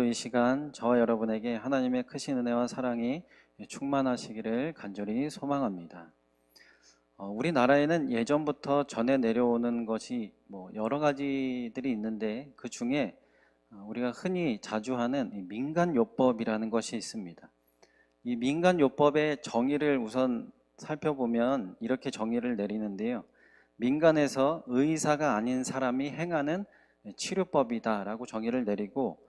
이 시간 저와 여러분에게 하나님의 크신 은혜와 사랑이 충만하시기를 간절히 소망합니다. 우리나라에는 예전부터 전해 내려오는 것이 여러 가지들이 있는데 그 중에 우리가 흔히 자주 하는 이 민간요법이라는 것이 있습니다. 이 민간요법의 정의를 우선 살펴보면 이렇게 정의를 내리는데요. 민간에서 의사가 아닌 사람이 행하는 치료법이다라고 정의를 내리고,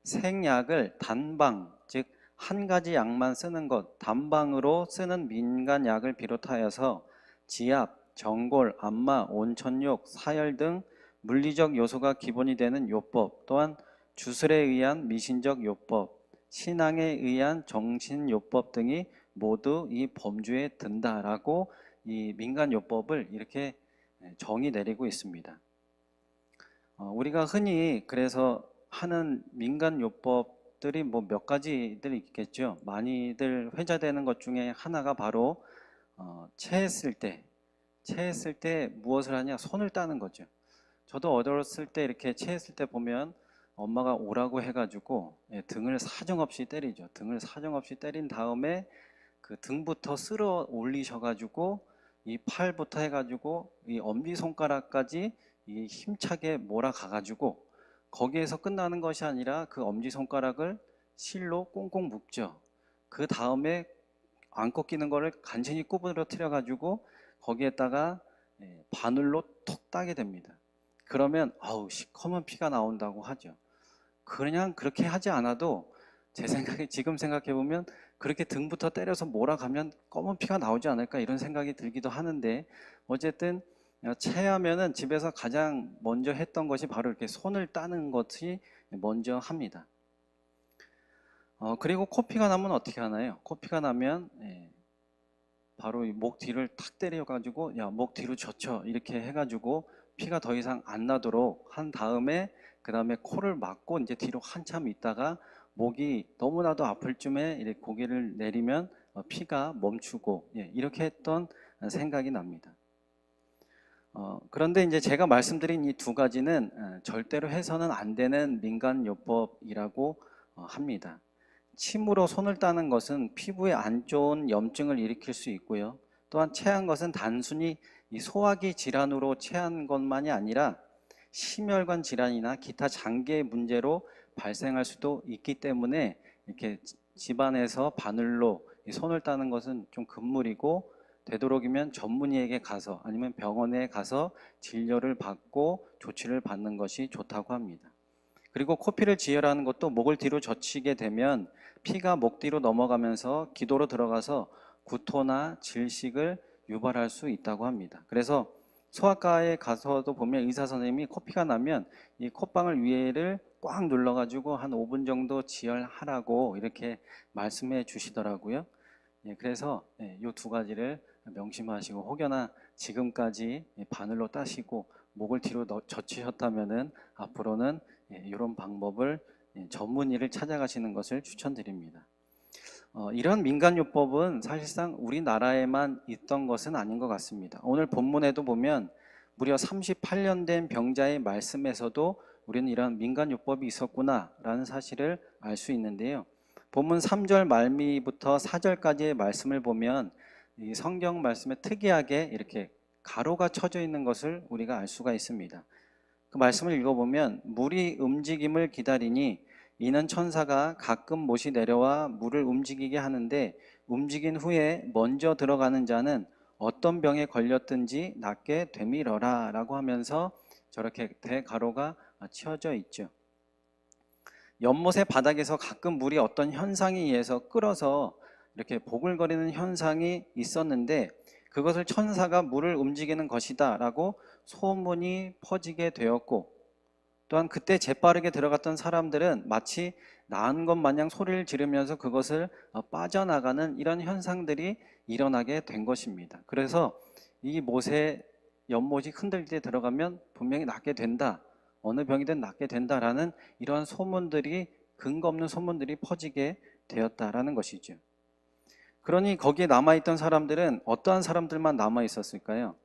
생약을 단방, 즉 한 가지 약만 쓰는 것, 단방으로 쓰는 민간약을 비롯하여서 지압, 전골, 안마, 온천욕, 사열 등 물리적 요소가 기본이 되는 요법, 또한 주술에 의한 미신적 요법, 신앙에 의한 정신요법 등이 모두 이 범주에 든다라고 이 민간요법을 이렇게 정의 내리고 있습니다. 우리가 흔히 그래서 하는 민간요법들이 몇 가지들 있겠죠. 많이들 회자되는 것 중에 하나가 바로 체했을 때 무엇을 하냐? 손을 따는 거죠. 저도 어렸을 때 이렇게 체했을 때 보면 엄마가 오라고 해가지고 등을 사정없이 때리죠. 등을 사정없이 때린 다음에 그 등부터 쓸어 올리셔가지고 이 팔부터 해가지고 이 엄지손가락까지 이 힘차게 몰아가가지고 거기에서 끝나는 것이 아니라 그 엄지손가락을 실로 꽁꽁 묶죠. 그 다음에 안 꺾이는 거를 간신히 구부러뜨려 가지고 거기에다가 바늘로 톡 따게 됩니다. 그러면 아우 시커먼 피가 나온다고 하죠. 그냥 그렇게 하지 않아도 제 생각에 지금 생각해 보면 그렇게 등부터 때려서 몰아가면 검은 피가 나오지 않을까 이런 생각이 들기도 하는데, 어쨌든 체하면은 집에서 가장 먼저 했던 것이 바로 이렇게 손을 따는 것이 먼저 합니다. 그리고 코피가 나면 어떻게 하나요? 코피가 나면 바로 목 뒤를 탁 때려가지고 야, 목 뒤로 젖혀 이렇게 해가지고 피가 더 이상 안 나도록 한 다음에 그 다음에 코를 막고 이제 뒤로 한참 있다가 목이 너무나도 아플 쯤에 이렇게 고개를 내리면 피가 멈추고 이렇게 했던 생각이 납니다. 그런데 이제 제가 말씀드린 이 두 가지는 절대로 해서는 안 되는 민간요법이라고 합니다. 침으로 손을 따는 것은 피부에 안 좋은 염증을 일으킬 수 있고요. 또한 체한 것은 단순히 이 소화기 질환으로 체한 것만이 아니라 심혈관 질환이나 기타 장기의 문제로 발생할 수도 있기 때문에 이렇게 집안에서 바늘로 손을 따는 것은 좀 금물이고, 되도록이면 전문의에게 가서 아니면 병원에 가서 진료를 받고 조치를 받는 것이 좋다고 합니다. 그리고 코피를 지혈하는 것도 목을 뒤로 젖히게 되면 피가 목 뒤로 넘어가면서 기도로 들어가서 구토나 질식을 유발할 수 있다고 합니다. 그래서 소아과에 가서도 보면 의사 선생님이 코피가 나면 이 콧방울 위에를 꽉 눌러가지고 한 5분 정도 지혈하라고 이렇게 말씀해 주시더라고요. 그래서 이 두 가지를 명심하시고, 혹여나 지금까지 바늘로 따시고 목을 뒤로 젖히셨다면은 앞으로는 이런 방법을 전문의를 찾아가시는 것을 추천드립니다. 이런 민간요법은 사실상 우리나라에만 있던 것은 아닌 것 같습니다. 오늘 본문에도 보면 무려 38년 된 병자의 말씀에서도 우리는 이런 민간요법이 있었구나라는 사실을 알 수 있는데요. 본문 3절 말미부터 4절까지의 말씀을 보면 이 성경 말씀에 특이하게 이렇게 가로가 쳐져 있는 것을 우리가 알 수가 있습니다. 그 말씀을 읽어보면 물이 움직임을 기다리니 이는 천사가 가끔 못이 내려와 물을 움직이게 하는데 움직인 후에 먼저 들어가는 자는 어떤 병에 걸렸든지 낫게 되밀어라 라고 하면서 저렇게 대가로가 치어져 있죠. 연못의 바닥에서 가끔 물이 어떤 현상에 의해서 끓어서 이렇게 보글거리는 현상이 있었는데 그것을 천사가 물을 움직이는 것이다 라고 소문이 퍼지게 되었고, 또한 그때 재빠르게 들어갔던 사람들은 마치 나은 것 마냥 소리를 지르면서 그것을 빠져나가는 이런 현상들이 일어나게 된 것입니다. 그래서 이 못에 연못이 흔들릴 때 들어가면 분명히 낫게 된다, 어느 병이든 낫게 된다라는 이러한 소문들이, 근거 없는 소문들이 퍼지게 되었다라는 것이죠. 그러니 거기에 남아있던 사람들은 어떠한 사람들만 남아 있었을까요?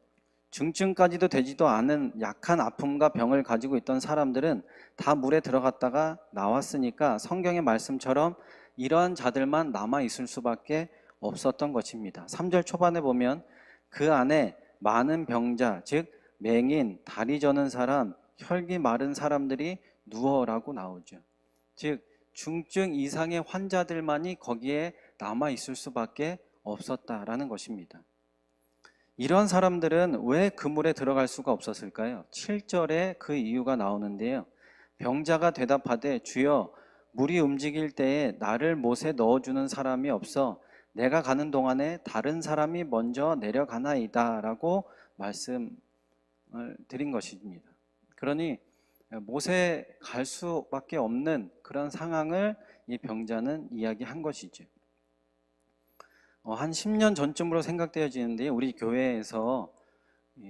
중증까지도 되지도 않은 약한 아픔과 병을 가지고 있던 사람들은 다 물에 들어갔다가 나왔으니까 성경의 말씀처럼 이러한 자들만 남아 있을 수밖에 없었던 것입니다. 3절 초반에 보면 그 안에 많은 병자, 즉 맹인, 다리 저는 사람, 혈기 마른 사람들이 누워라고 나오죠. 즉 중증 이상의 환자들만이 거기에 남아 있을 수밖에 없었다라는 것입니다. 이런 사람들은 왜 그물에 들어갈 수가 없었을까요? 7절에 그 이유가 나오는데요. 병자가 대답하되 주여 물이 움직일 때에 나를 못에 넣어주는 사람이 없어 내가 가는 동안에 다른 사람이 먼저 내려가나이다 라고 말씀을 드린 것입니다. 그러니 못에 갈 수밖에 없는 그런 상황을 이 병자는 이야기한 것이죠. 한 10년 전쯤으로 생각되어지는데요. 우리 교회에서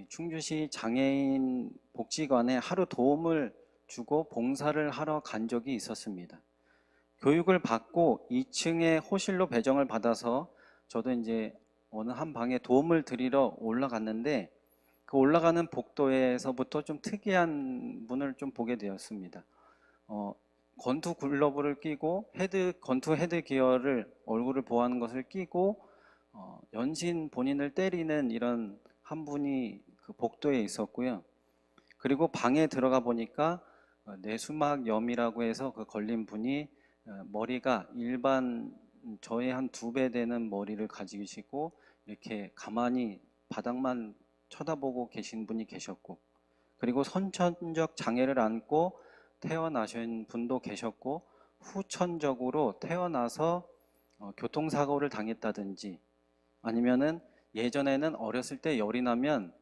충주시 장애인 복지관에 하루 도움을 주고 봉사를 하러 간 적이 있었습니다. 교육을 받고 2층에 호실로 배정을 받아서 저도 이제 어느 한 방에 도움을 드리러 올라갔는데 그 올라가는 복도에서부터 좀 특이한 분을 좀 보게 되었습니다. 권투 글러브를 끼고 권투 헤드 기어를 얼굴을 보호하는 것을 끼고 연신 본인을 때리는 이런 한 분이 그 복도에 있었고요. 그리고 방에 들어가 보니까 뇌수막염이라고 해서 그 걸린 분이 머리가 일반 저의 한 2배 되는 머리를 가지시고 이렇게 가만히 바닥만 쳐다보고 계신 분이 계셨고, 그리고 선천적 장애를 안고 태어나신 분도 계셨고, 후천적으로 태어나서 교통사고를 당했다든지 아니면은 예전에는 어렸을 때 열이 나면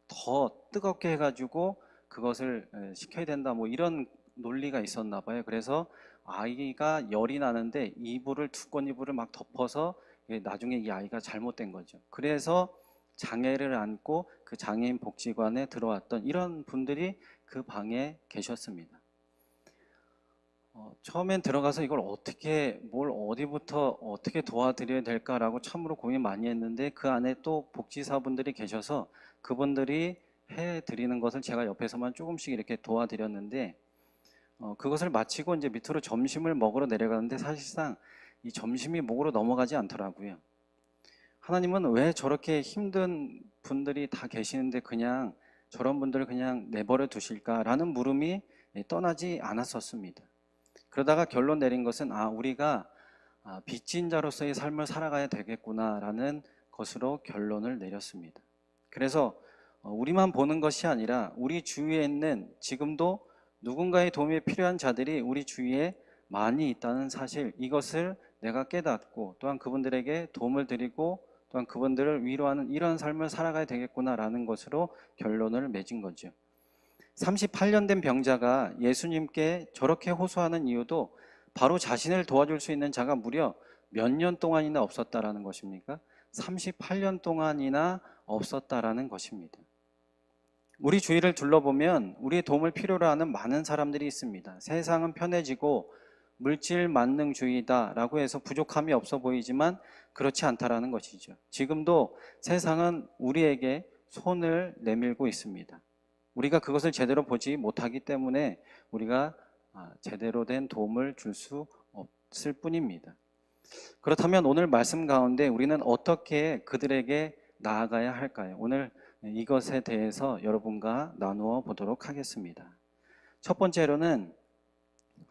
더 뜨겁게 해가지고 그것을 식혀야 된다 뭐 이런 논리가 있었나 봐요. 그래서 아이가 열이 나는데 두꺼운 이불을 막 덮어서 나중에 이 아이가 잘못된 거죠. 그래서 장애를 안고 그 장애인 복지관에 들어왔던 이런 분들이 그 방에 계셨습니다. 처음엔 들어가서 이걸 어디부터 어떻게 도와드려야 될까라고 참으로 고민 많이 했는데 그 안에 또 복지사분들이 계셔서 그분들이 해드리는 것을 제가 옆에서만 조금씩 이렇게 도와드렸는데 그것을 마치고 이제 밑으로 점심을 먹으러 내려가는데 사실상 이 점심이 목으로 넘어가지 않더라고요. 하나님은 왜 저렇게 힘든 분들이 다 계시는데 그냥 저런 분들을 그냥 내버려 두실까라는 물음이 떠나지 않았었습니다. 그러다가 결론 내린 것은 우리가 빚진 자로서의 삶을 살아가야 되겠구나라는 것으로 결론을 내렸습니다. 그래서 우리만 보는 것이 아니라 우리 주위에 있는 지금도 누군가의 도움이 필요한 자들이 우리 주위에 많이 있다는 사실, 이것을 내가 깨닫고 또한 그분들에게 도움을 드리고 또한 그분들을 위로하는 이런 삶을 살아가야 되겠구나라는 것으로 결론을 맺은 거죠. 38년 된 병자가 예수님께 저렇게 호소하는 이유도 바로 자신을 도와줄 수 있는 자가 무려 몇 년 동안이나 없었다라는 것입니까? 38년 동안이나 없었다라는 것입니다. 우리 주위를 둘러보면 우리의 도움을 필요로 하는 많은 사람들이 있습니다. 세상은 편해지고 물질 만능주의다라고 해서 부족함이 없어 보이지만 그렇지 않다라는 것이죠. 지금도 세상은 우리에게 손을 내밀고 있습니다. 우리가 그것을 제대로 보지 못하기 때문에 우리가 제대로 된 도움을 줄 수 없을 뿐입니다. 그렇다면 오늘 말씀 가운데 우리는 어떻게 그들에게 나아가야 할까요? 오늘 이것에 대해서 여러분과 나누어 보도록 하겠습니다. 첫 번째로는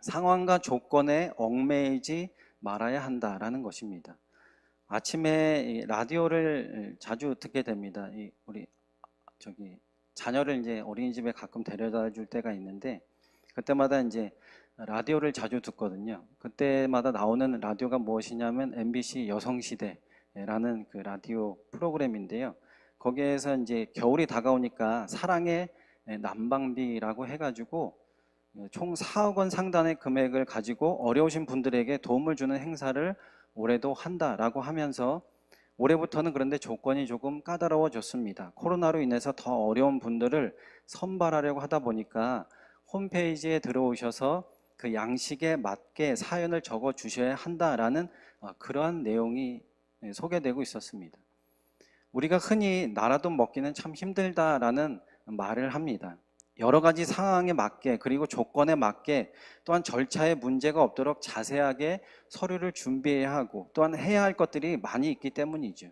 상황과 조건에 얽매이지 말아야 한다라는 것입니다. 아침에 라디오를 자주 듣게 됩니다. 우리 자녀를 이제 어린이집에 가끔 데려다 줄 때가 있는데 그때마다 이제 라디오를 자주 듣거든요. 그때마다 나오는 라디오가 무엇이냐면 MBC 여성시대라는 그 라디오 프로그램인데요. 거기에서 이제 겨울이 다가오니까 사랑의 난방비라고 해가지고 총 4억 원 상당의 금액을 가지고 어려우신 분들에게 도움을 주는 행사를 올해도 한다라고 하면서 올해부터는 그런데 조건이 조금 까다로워졌습니다. 코로나로 인해서 더 어려운 분들을 선발하려고 하다 보니까 홈페이지에 들어오셔서 그 양식에 맞게 사연을 적어 주셔야 한다라는 그러한 내용이 소개되고 있었습니다. 우리가 흔히 나라돈 먹기는 참 힘들다라는 말을 합니다. 여러 가지 상황에 맞게 그리고 조건에 맞게 또한 절차에 문제가 없도록 자세하게 서류를 준비해야 하고 또한 해야 할 것들이 많이 있기 때문이죠.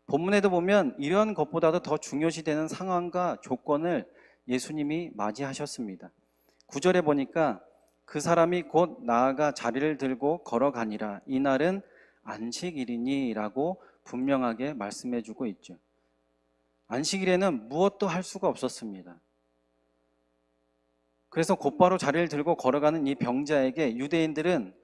본문에도 보면 이런 것보다도 더 중요시되는 상황과 조건을 예수님이 맞이하셨습니다. 9절에 보니까 그 사람이 곧 나아가 자리를 들고 걸어가니라. 이날은 안식일이니 라고 분명하게 말씀해 주고 있죠. 안식일에는 무엇도 할 수가 없었습니다. 그래서 곧바로 자리를 들고 걸어가는 이 병자에게 유대인들은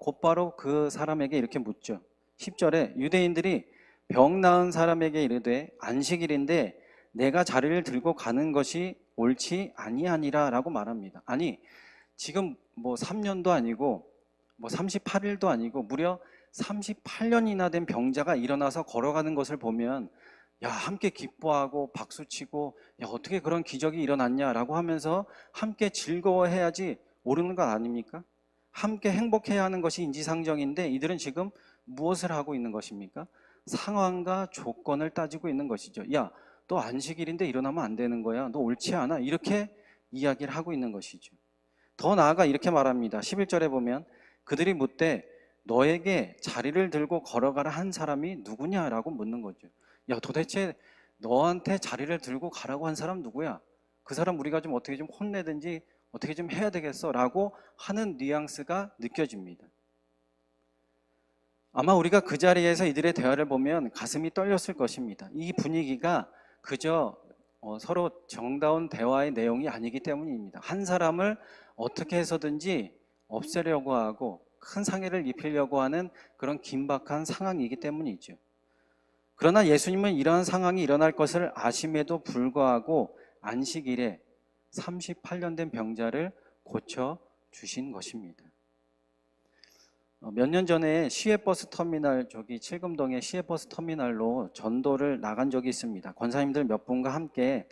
곧바로 그 사람에게 이렇게 묻죠. 10절에 유대인들이 병 나은 사람에게 이르되 안식일인데 내가 자리를 들고 가는 것이 옳지 아니하니라 라고 말합니다. 아니, 지금 뭐 3년도 아니고 뭐 38일도 아니고 무려 38년이나 된 병자가 일어나서 걸어가는 것을 보면 야, 함께 기뻐하고 박수치고 야, 어떻게 그런 기적이 일어났냐라고 하면서 함께 즐거워해야지 오르는 것 아닙니까? 함께 행복해야 하는 것이 인지상정인데 이들은 지금 무엇을 하고 있는 것입니까? 상황과 조건을 따지고 있는 것이죠. 야, 너 안식일인데 일어나면 안 되는 거야. 너 옳지 않아. 이렇게 이야기를 하고 있는 것이죠. 더 나아가 이렇게 말합니다. 11절에 보면 그들이 묻되 너에게 자리를 들고 걸어가라 한 사람이 누구냐라고 묻는 거죠. 야, 도대체 너한테 자리를 들고 가라고 한 사람 누구야? 그 사람 우리가 좀 어떻게 좀 혼내든지 어떻게 좀 해야 되겠어 라고 하는 뉘앙스가 느껴집니다. 아마 우리가 그 자리에서 이들의 대화를 보면 가슴이 떨렸을 것입니다. 이 분위기가 그저 서로 정다운 대화의 내용이 아니기 때문입니다. 한 사람을 어떻게 해서든지 없애려고 하고 큰 상해를 입히려고 하는 그런 긴박한 상황이기 때문이죠. 그러나 예수님은 이러한 상황이 일어날 것을 아심에도 불구하고 안식일에 38년 된 병자를 고쳐 주신 것입니다. 몇 년 전에 시외버스 터미널 저기 칠금동의 시외버스 터미널로 전도를 나간 적이 있습니다. 권사님들 몇 분과 함께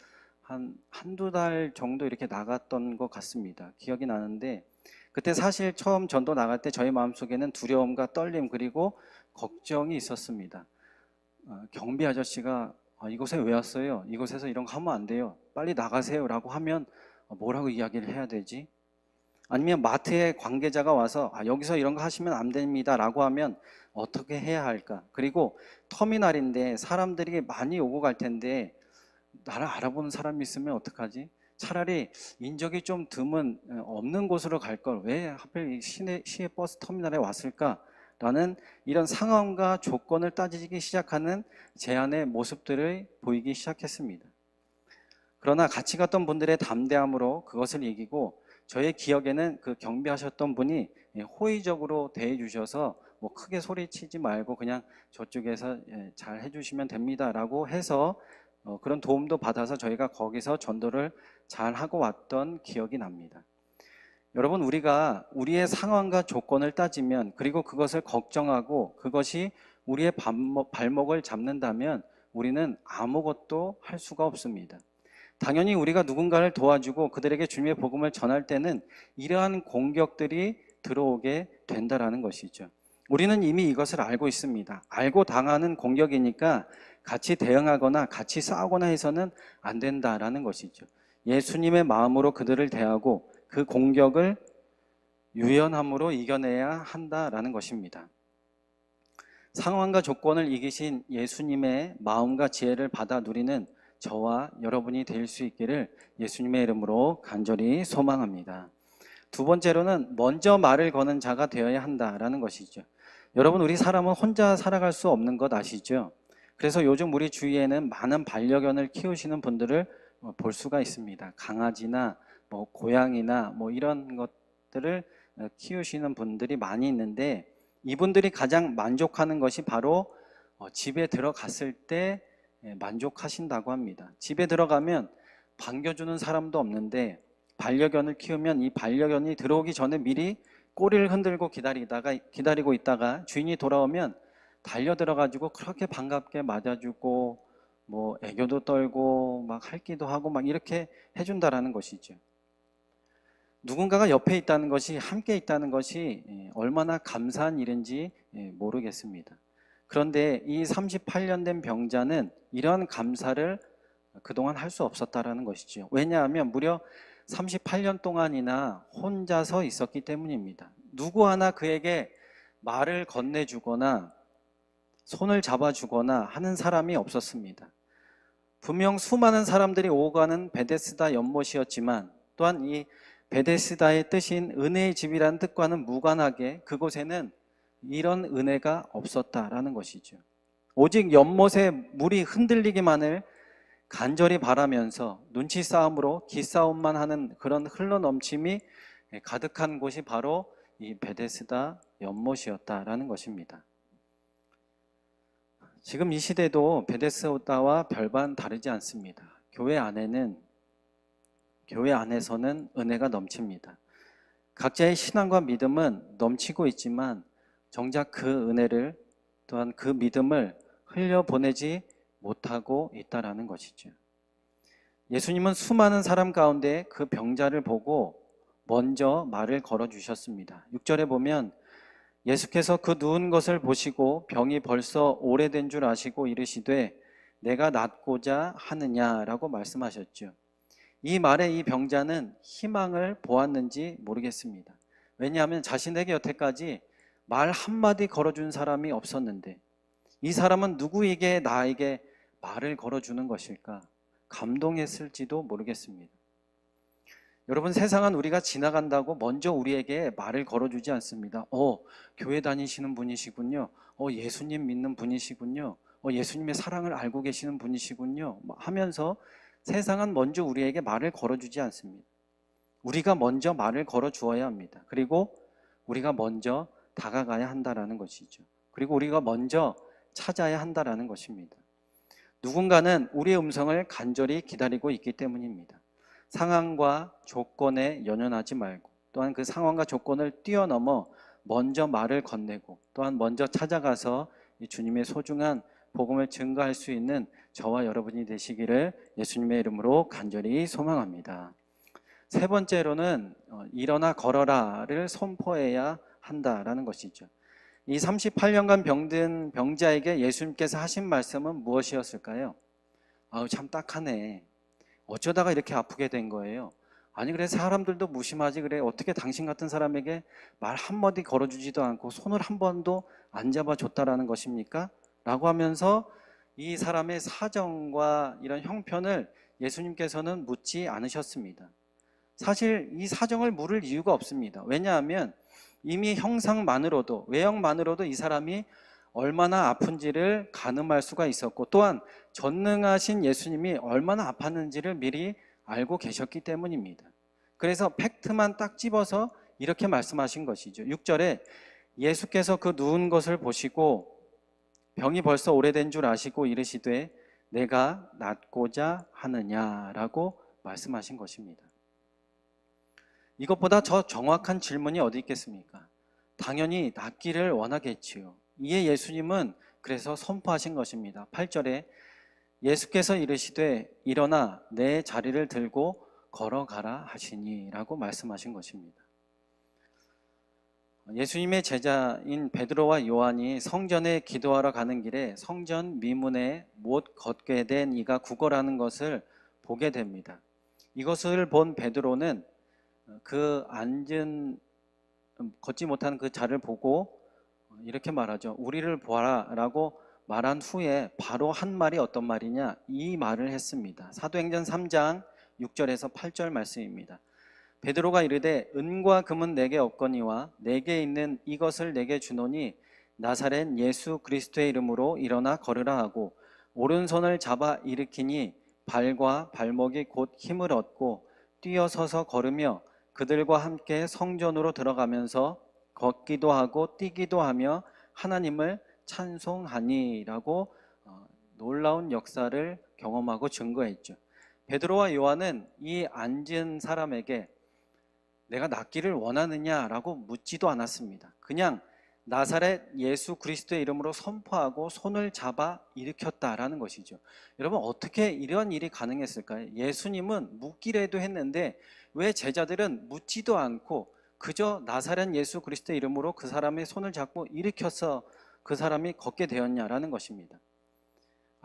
한두 달 정도 이렇게 나갔던 것 같습니다. 기억이 나는데 그때 사실 처음 전도 나갈 때 저희 마음속에는 두려움과 떨림 그리고 걱정이 있었습니다. 경비 아저씨가 이곳에 왜 왔어요? 이곳에서 이런 거 하면 안 돼요. 빨리 나가세요 라고 하면 뭐라고 이야기를 해야 되지? 아니면 마트에 관계자가 와서 여기서 이런 거 하시면 안 됩니다 라고 하면 어떻게 해야 할까? 그리고 터미널인데 사람들이 많이 오고 갈 텐데 나를 알아보는 사람이 있으면 어떡하지? 차라리 인적이 좀 드문 없는 곳으로 갈 걸 왜 하필 시내 버스 터미널에 왔을까? 라는 이런 상황과 조건을 따지기 시작하는 제 안의 모습들을 보이기 시작했습니다. 그러나 같이 갔던 분들의 담대함으로 그것을 이기고 저의 기억에는 그 경비하셨던 분이 호의적으로 대해 주셔서 뭐 크게 소리치지 말고 그냥 저쪽에서 잘 해주시면 됩니다 라고 해서 그런 도움도 받아서 저희가 거기서 전도를 잘 하고 왔던 기억이 납니다. 여러분, 우리가 우리의 상황과 조건을 따지면 그리고 그것을 걱정하고 그것이 우리의 발목을 잡는다면 우리는 아무것도 할 수가 없습니다. 당연히 우리가 누군가를 도와주고 그들에게 주님의 복음을 전할 때는 이러한 공격들이 들어오게 된다라는 것이죠. 우리는 이미 이것을 알고 있습니다. 알고 당하는 공격이니까 같이 대응하거나 같이 싸우거나 해서는 안 된다라는 것이죠. 예수님의 마음으로 그들을 대하고 그 공격을 유연함으로 이겨내야 한다라는 것입니다. 상황과 조건을 이기신 예수님의 마음과 지혜를 받아 누리는 저와 여러분이 될 수 있기를 예수님의 이름으로 간절히 소망합니다. 두 번째로는 먼저 말을 거는 자가 되어야 한다라는 것이죠. 여러분, 우리 사람은 혼자 살아갈 수 없는 것 아시죠? 그래서 요즘 우리 주위에는 많은 반려견을 키우시는 분들을 볼 수가 있습니다. 강아지나 뭐 고양이나 뭐 이런 것들을 키우시는 분들이 많이 있는데 이분들이 가장 만족하는 것이 바로 집에 들어갔을 때 만족하신다고 합니다. 집에 들어가면 반겨주는 사람도 없는데 반려견을 키우면 이 반려견이 들어오기 전에 미리 꼬리를 흔들고 기다리고 있다가 주인이 돌아오면 달려 들어가지고 그렇게 반갑게 맞아주고 뭐 애교도 떨고 막 핥기도 하고 막 이렇게 해준다라는 것이죠. 누군가가 옆에 있다는 것이 함께 있다는 것이 얼마나 감사한 일인지 모르겠습니다. 그런데 이 38년 된 병자는 이런 감사를 그동안 할 수 없었다라는 것이죠. 왜냐하면 무려 38년 동안이나 혼자서 있었기 때문입니다. 누구 하나 그에게 말을 건네주거나 손을 잡아주거나 하는 사람이 없었습니다. 분명 수많은 사람들이 오가는 베데스다 연못이었지만 또한 이 베데스다의 뜻인 은혜의 집이라는 뜻과는 무관하게 그곳에는 이런 은혜가 없었다라는 것이죠. 오직 연못에 물이 흔들리기만을 간절히 바라면서 눈치 싸움으로 기싸움만 하는 그런 흘러넘침이 가득한 곳이 바로 이 베데스다 연못이었다라는 것입니다. 지금 이 시대도 베데스다와 별반 다르지 않습니다. 교회 안에서는 은혜가 넘칩니다. 각자의 신앙과 믿음은 넘치고 있지만 정작 그 은혜를 또한 그 믿음을 흘려보내지 못하고 있다라는 것이죠. 예수님은 수많은 사람 가운데 그 병자를 보고 먼저 말을 걸어주셨습니다. 6절에 보면 예수께서 그 누운 것을 보시고 병이 벌써 오래된 줄 아시고 이르시되 내가 낫고자 하느냐라고 말씀하셨죠. 이 말에 이 병자는 희망을 보았는지 모르겠습니다. 왜냐하면 자신에게 여태까지 말 한마디 걸어준 사람이 없었는데 이 사람은 누구에게 나에게 말을 걸어주는 것일까? 감동했을지도 모르겠습니다. 여러분, 세상은 우리가 지나간다고 먼저 우리에게 말을 걸어주지 않습니다. 교회 다니시는 분이시군요. 예수님 믿는 분이시군요. 예수님의 사랑을 알고 계시는 분이시군요. 하면서 세상은 먼저 우리에게 말을 걸어주지 않습니다. 우리가 먼저 말을 걸어주어야 합니다. 그리고 우리가 먼저 다가가야 한다라는 것이죠. 그리고 우리가 먼저 찾아야 한다라는 것입니다. 누군가는 우리의 음성을 간절히 기다리고 있기 때문입니다. 상황과 조건에 연연하지 말고 또한 그 상황과 조건을 뛰어넘어 먼저 말을 건네고 또한 먼저 찾아가서 주님의 소중한 복음을 증거할 수 있는 저와 여러분이 되시기를 예수님의 이름으로 간절히 소망합니다. 세 번째로는 일어나 걸어라를 선포해야 한다라는 것이죠. 이 38년간 병든 병자에게 예수님께서 하신 말씀은 무엇이었을까요? 참 딱하네. 어쩌다가 이렇게 아프게 된 거예요? 아니, 그래 사람들도 무심하지. 그래 어떻게 당신 같은 사람에게 말 한마디 걸어주지도 않고 손을 한 번도 안 잡아줬다라는 것입니까? 라고 하면서 이 사람의 사정과 이런 형편을 예수님께서는 묻지 않으셨습니다. 사실 이 사정을 물을 이유가 없습니다. 왜냐하면 이미 형상만으로도, 외형만으로도 이 사람이 얼마나 아픈지를 가늠할 수가 있었고 또한 전능하신 예수님이 얼마나 아팠는지를 미리 알고 계셨기 때문입니다. 그래서 팩트만 딱 집어서 이렇게 말씀하신 것이죠. 6절에 예수께서 그 누운 것을 보시고 병이 벌써 오래된 줄 아시고 이르시되 내가 낫고자 하느냐라고 말씀하신 것입니다. 이것보다 더 정확한 질문이 어디 있겠습니까? 당연히 낫기를 원하겠지요. 이에 예수님은 그래서 선포하신 것입니다. 8절에 예수께서 이르시되 일어나 내 자리를 들고 걸어가라 하시니 라고 말씀하신 것입니다. 예수님의 제자인 베드로와 요한이 성전에 기도하러 가는 길에 성전 미문에 못 걷게 된 이가 구걸하는 것을 보게 됩니다. 이것을 본 베드로는 그 앉은 걷지 못하는 그 자를 보고 이렇게 말하죠. 우리를 보아라 라고 말한 후에 바로 한 말이 어떤 말이냐, 이 말을 했습니다. 사도행전 3장 6절에서 8절 말씀입니다. 베드로가 이르되 은과 금은 내게 없거니와 내게 있는 이것을 내게 주노니 나사렛 예수 그리스도의 이름으로 일어나 걸으라 하고 오른손을 잡아 일으키니 발과 발목이 곧 힘을 얻고 뛰어서서 걸으며 그들과 함께 성전으로 들어가면서 걷기도 하고 뛰기도 하며 하나님을 찬송하니라고 놀라운 역사를 경험하고 증거했죠. 베드로와 요한은 이 앉은 사람에게 내가 낫기를 원하느냐라고 묻지도 않았습니다. 그냥 나사렛 예수 그리스도의 이름으로 선포하고 손을 잡아 일으켰다라는 것이죠. 여러분, 어떻게 이런 일이 가능했을까요? 예수님은 묻기라도 했는데 왜 제자들은 묻지도 않고 그저 나사렛 예수 그리스도의 이름으로 그 사람의 손을 잡고 일으켜서 그 사람이 걷게 되었냐라는 것입니다.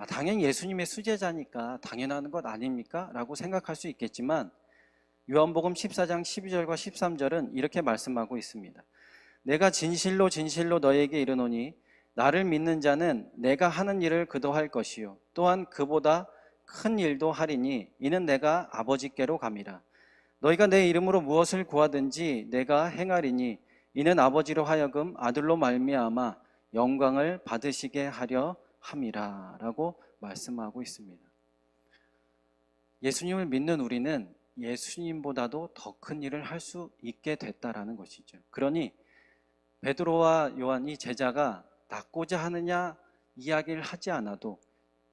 당연히 예수님의 수제자니까 당연한 것 아닙니까? 라고 생각할 수 있겠지만 요한복음 14장 12절과 13절은 이렇게 말씀하고 있습니다. 내가 진실로 진실로 너에게 이르노니 나를 믿는 자는 내가 하는 일을 그도 할 것이요 또한 그보다 큰 일도 하리니 이는 내가 아버지께로 감이라. 너희가 내 이름으로 무엇을 구하든지 내가 행하리니 이는 아버지로 하여금 아들로 말미암아 영광을 받으시게 하려 함이라 라고 말씀하고 있습니다. 예수님을 믿는 우리는 예수님보다도 더 큰 일을 할 수 있게 됐다라는 것이죠. 그러니 베드로와 요한이 제자가 낫고자 하느냐 이야기를 하지 않아도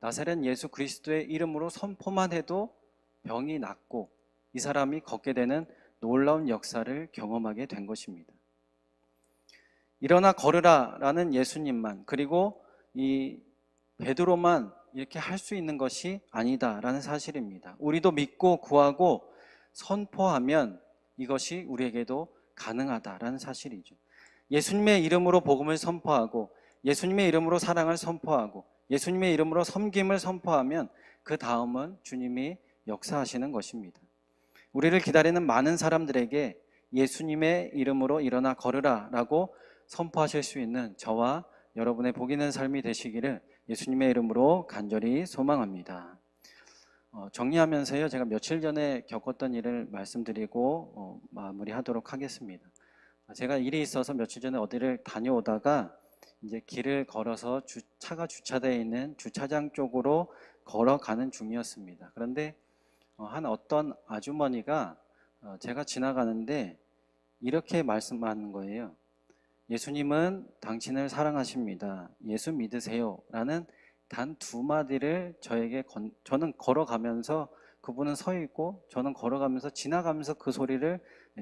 나사렛 예수 그리스도의 이름으로 선포만 해도 병이 낫고 이 사람이 걷게 되는 놀라운 역사를 경험하게 된 것입니다. 일어나 걸으라 라는 예수님만 그리고 이 베드로만 이렇게 할 수 있는 것이 아니다라는 사실입니다. 우리도 믿고 구하고 선포하면 이것이 우리에게도 가능하다라는 사실이죠. 예수님의 이름으로 복음을 선포하고 예수님의 이름으로 사랑을 선포하고 예수님의 이름으로 섬김을 선포하면 그 다음은 주님이 역사하시는 것입니다. 우리를 기다리는 많은 사람들에게 예수님의 이름으로 일어나 걸으라 라고 선포하실 수 있는 저와 여러분의 복 있는 삶이 되시기를 예수님의 이름으로 간절히 소망합니다. 정리하면서요, 제가 며칠 전에 겪었던 일을 말씀드리고 마무리하도록 하겠습니다. 제가 일이 있어서 며칠 전에 어디를 다녀오다가 이제 길을 걸어서 차가 주차되어 있는 주차장 쪽으로 걸어가는 중이었습니다. 그런데 한 어떤 아주머니가 제가 지나가는데 이렇게 말씀하는 거예요. 예수님은 당신을 사랑하십니다. 예수 믿으세요. 라는 단 두 마디를 저는 걸어가면서 그분은 서 있고 저는 걸어가면서 지나가면서 그 소리를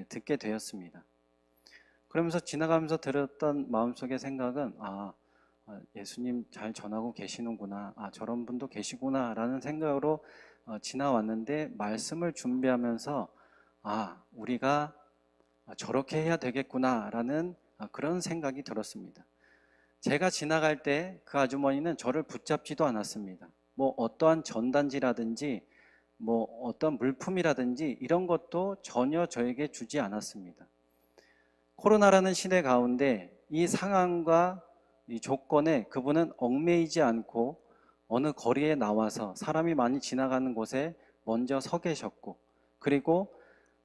듣게 되었습니다. 그러면서 지나가면서 들었던 마음속의 생각은 예수님 잘 전하고 계시는구나. 저런 분도 계시구나 라는 생각으로 지나왔는데 말씀을 준비하면서 우리가 저렇게 해야 되겠구나 라는 그런 생각이 들었습니다. 제가 지나갈 때 그 아주머니는 저를 붙잡지도 않았습니다. 어떠한 전단지라든지 어떤 물품이라든지 이런 것도 전혀 저에게 주지 않았습니다. 코로나라는 시대 가운데 이 상황과 이 조건에 그분은 얽매이지 않고 어느 거리에 나와서 사람이 많이 지나가는 곳에 먼저 서 계셨고 그리고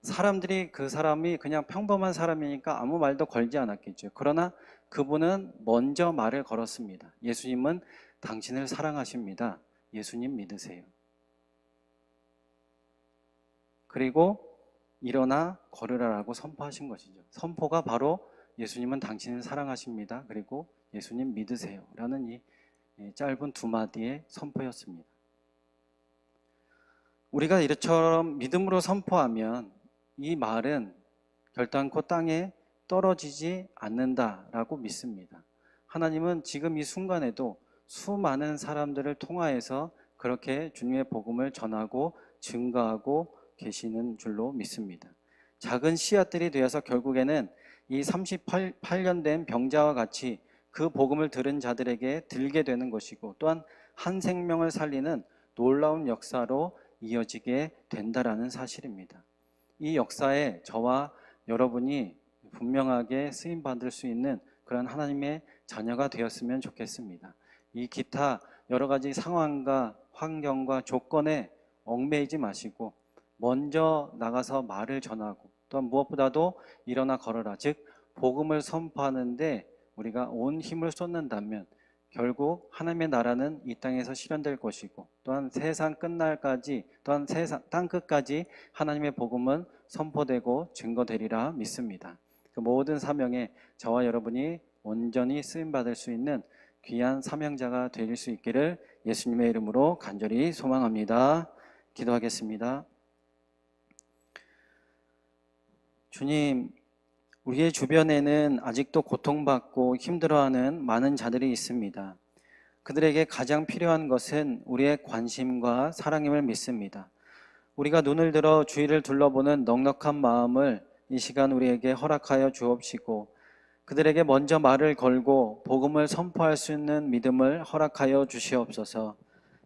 사람들이 그 사람이 그냥 평범한 사람이니까 아무 말도 걸지 않았겠죠. 그러나 그분은 먼저 말을 걸었습니다. 예수님은 당신을 사랑하십니다. 예수님 믿으세요. 그리고 일어나 걸으라라고 선포하신 것이죠. 선포가 바로 예수님은 당신을 사랑하십니다. 그리고 예수님 믿으세요. 라는 이 짧은 두 마디의 선포였습니다. 우리가 이처럼 믿음으로 선포하면 이 말은 결단코 땅에 떨어지지 않는다라고 믿습니다. 하나님은 지금 이 순간에도 수많은 사람들을 통하여서 그렇게 주님의 복음을 전하고 증거하고 계시는 줄로 믿습니다. 작은 씨앗들이 되어서 결국에는 이 38년 된 병자와 같이 그 복음을 들은 자들에게 들게 되는 것이고 또한 한 생명을 살리는 놀라운 역사로 이어지게 된다라는 사실입니다. 이 역사에 저와 여러분이 분명하게 쓰임받을 수 있는 그런 하나님의 자녀가 되었으면 좋겠습니다. 이 기타 여러 가지 상황과 환경과 조건에 얽매이지 마시고 먼저 나가서 말을 전하고 또한 무엇보다도 일어나 걸어라, 즉 복음을 선포하는데 우리가 온 힘을 쏟는다면 결국 하나님의 나라는 이 땅에서 실현될 것이고 또한 세상 끝날까지 또한 세상 땅 끝까지 하나님의 복음은 선포되고 증거되리라 믿습니다. 그 모든 사명에 저와 여러분이 온전히 쓰임받을 수 있는 귀한 사명자가 될 수 있기를 예수님의 이름으로 간절히 소망합니다. 기도하겠습니다. 주님, 우리의 주변에는 아직도 고통받고 힘들어하는 많은 자들이 있습니다. 그들에게 가장 필요한 것은 우리의 관심과 사랑임을 믿습니다. 우리가 눈을 들어 주위를 둘러보는 넉넉한 마음을 이 시간 우리에게 허락하여 주옵시고 그들에게 먼저 말을 걸고 복음을 선포할 수 있는 믿음을 허락하여 주시옵소서.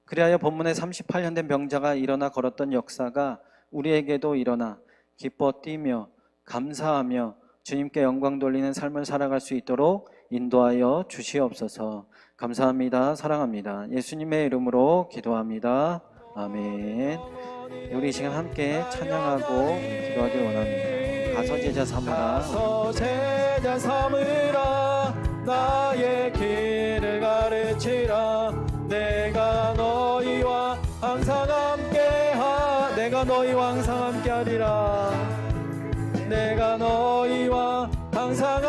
그리하여 본문에 38년 된 병자가 일어나 걸었던 역사가 우리에게도 일어나 기뻐 뛰며 감사하며 주님께 영광 돌리는 삶을 살아갈 수 있도록 인도하여 주시옵소서. 감사합니다. 사랑합니다. 예수님의 이름으로 기도합니다. 아멘. 우리 이 시간 함께 찬양하고 기도하길 원합니다. 가서 제자 삼으라. 가서 제자 삼으라. 나의 길을 가르치라. 내가 너희와 항상 함께하. 내가 너희와 항상 함께하리라. 내가 너희와 항상